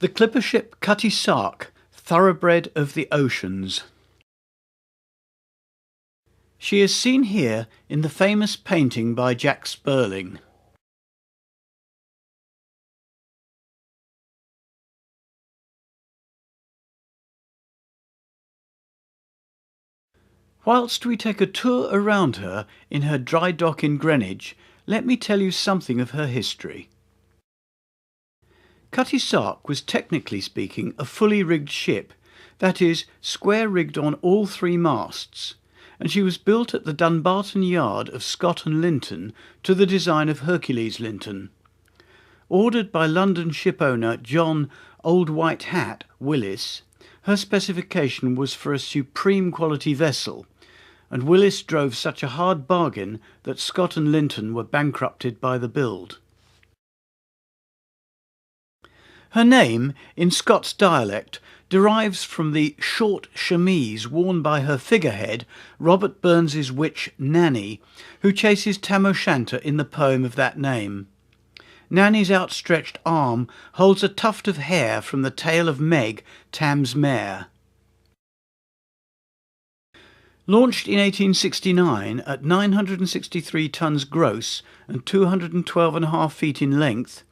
The clipper ship Cutty Sark, Thoroughbred of the oceans. She is seen here in the famous painting by Jack Sperling. Whilst we take a tour around her in her dry dock in Greenwich, let me tell you something of her history. Cutty Sark was, technically speaking, a fully rigged ship, that is, square rigged on all three masts, and she was built at the Dunbarton yard of Scott and Linton to the design of Hercules Linton. Ordered by London shipowner John Old White Hat Willis, her specification was for a supreme quality vessel, and Willis drove such a hard bargain that Scott and Linton were bankrupted by the build. Her name, in Scots dialect, derives from the short chemise worn by her figurehead, Robert Burns's witch Nanny, who chases Tam O'Shanter in the poem of that name. Nanny's outstretched arm holds a tuft of hair from the tail of Meg, Tam's mare. Launched in 1869 at 963 tons gross and 212.5 feet in length,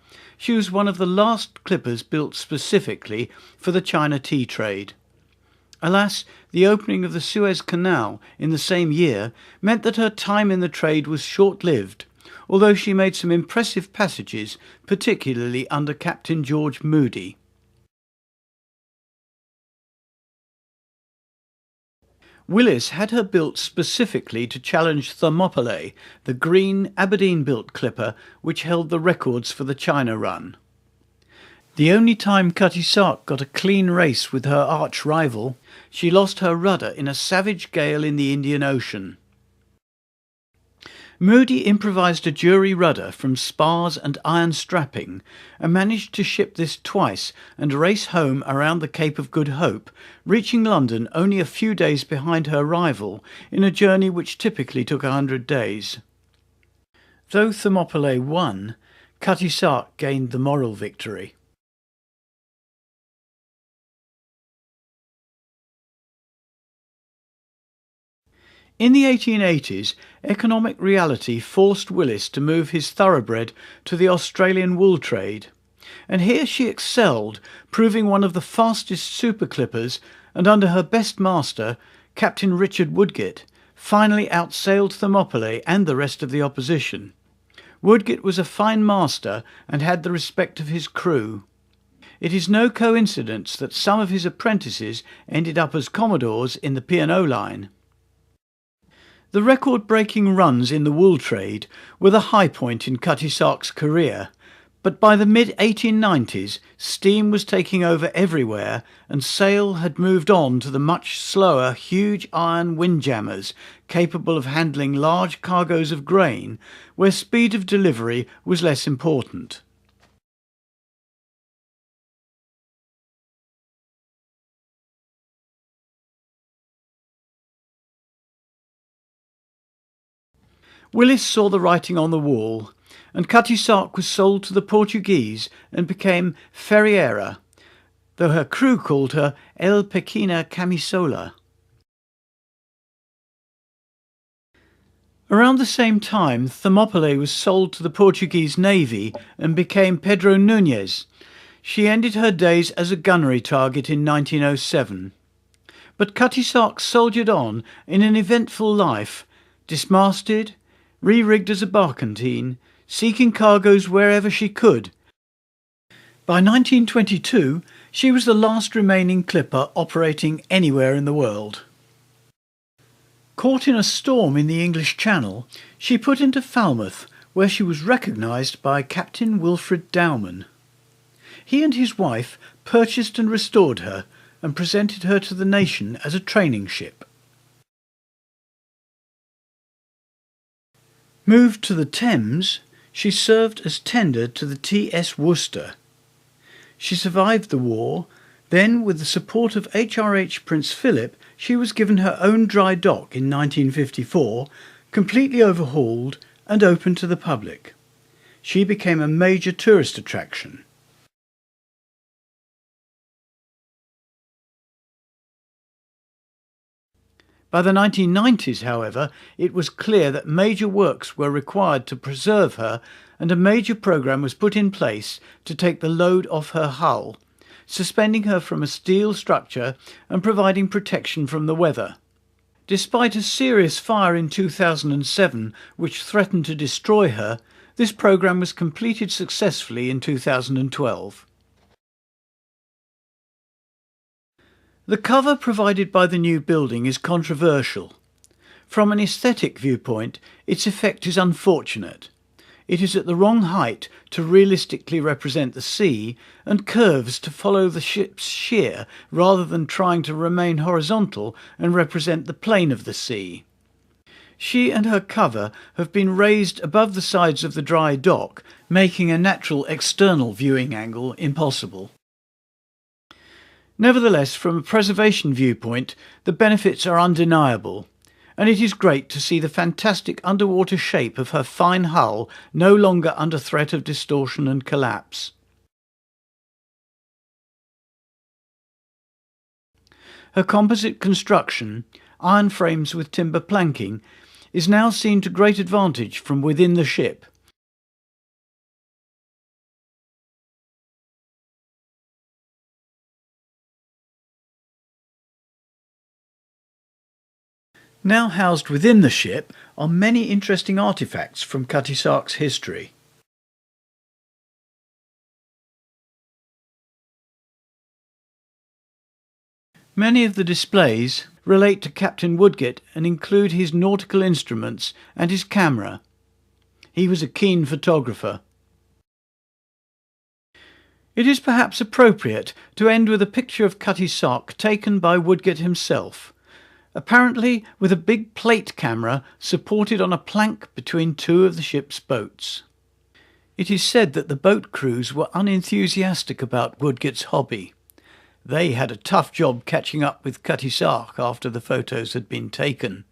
she was one of the last clippers built specifically for the China tea trade. Alas, the opening of the Suez Canal in the same year meant that her time in the trade was short-lived, although she made some impressive passages, particularly under Captain George Moody. Willis had her built specifically to challenge Thermopylae, the green Aberdeen-built clipper which held the records for the China run. The only time Cutty Sark got a clean race with her arch-rival, she lost her rudder in a savage gale in the Indian Ocean. Moody improvised a jury rudder from spars and iron strapping and managed to ship this twice and race home around the Cape of Good Hope, reaching London only a few days behind her rival in a journey which typically took 100 days. Though Thermopylae won, Cutty Sark gained the moral victory. In the 1880s, economic reality forced Willis to move his Thoroughbred to the Australian wool trade, and here she excelled, proving one of the fastest super clippers, and under her best master, Captain Richard Woodgate, finally outsailed Thermopylae and the rest of the opposition. Woodgate was a fine master and had the respect of his crew. It is no coincidence that some of his apprentices ended up as commodores in the P&O line. The record-breaking runs in the wool trade were the high point in Cutty Sark's career, but by the mid-1890s steam was taking over everywhere and sail had moved on to the much slower huge iron windjammers capable of handling large cargoes of grain, where speed of delivery was less important. Willis saw the writing on the wall, and Cutty Sark was sold to the Portuguese and became Ferreira, though her crew called her El Pequena Camisola. Around the same time, Thermopylae was sold to the Portuguese Navy and became Pedro Núñez. She ended her days as a gunnery target in 1907. But Cutty Sark soldiered on in an eventful life, dismasted, re-rigged as a barkentine, seeking cargoes wherever she could. By 1922, she was the last remaining clipper operating anywhere in the world. Caught in a storm in the English Channel, she put into Falmouth, where she was recognised by Captain Wilfred Dowman. He and his wife purchased and restored her and presented her to the nation as a training ship. Moved to the Thames, she served as tender to the T.S. Worcester. She survived the war, then with the support of HRH Prince Philip, she was given her own dry dock in 1954, completely overhauled and open to the public. She became a major tourist attraction. By the 1990s, however, it was clear that major works were required to preserve her, and a major programme was put in place to take the load off her hull, suspending her from a steel structure and providing protection from the weather. Despite a serious fire in 2007 which threatened to destroy her, this programme was completed successfully in 2012. The cover provided by the new building is controversial. From an aesthetic viewpoint, its effect is unfortunate. It is at the wrong height to realistically represent the sea, and curves to follow the ship's sheer rather than trying to remain horizontal and represent the plane of the sea. She and her cover have been raised above the sides of the dry dock, making a natural external viewing angle impossible. Nevertheless, from a preservation viewpoint, the benefits are undeniable, and it is great to see the fantastic underwater shape of her fine hull no longer under threat of distortion and collapse. Her composite construction, iron frames with timber planking, is now seen to great advantage from within the ship. Now housed within the ship are many interesting artefacts from Cutty Sark's history. Many of the displays relate to Captain Woodgate and include his nautical instruments and his camera. He was a keen photographer. It is perhaps appropriate to end with a picture of Cutty Sark taken by Woodgate himself, apparently with a big plate camera supported on a plank between two of the ship's boats. It is said that the boat crews were unenthusiastic about Woodgate's hobby. They had a tough job catching up with Cutty Sark after the photos had been taken.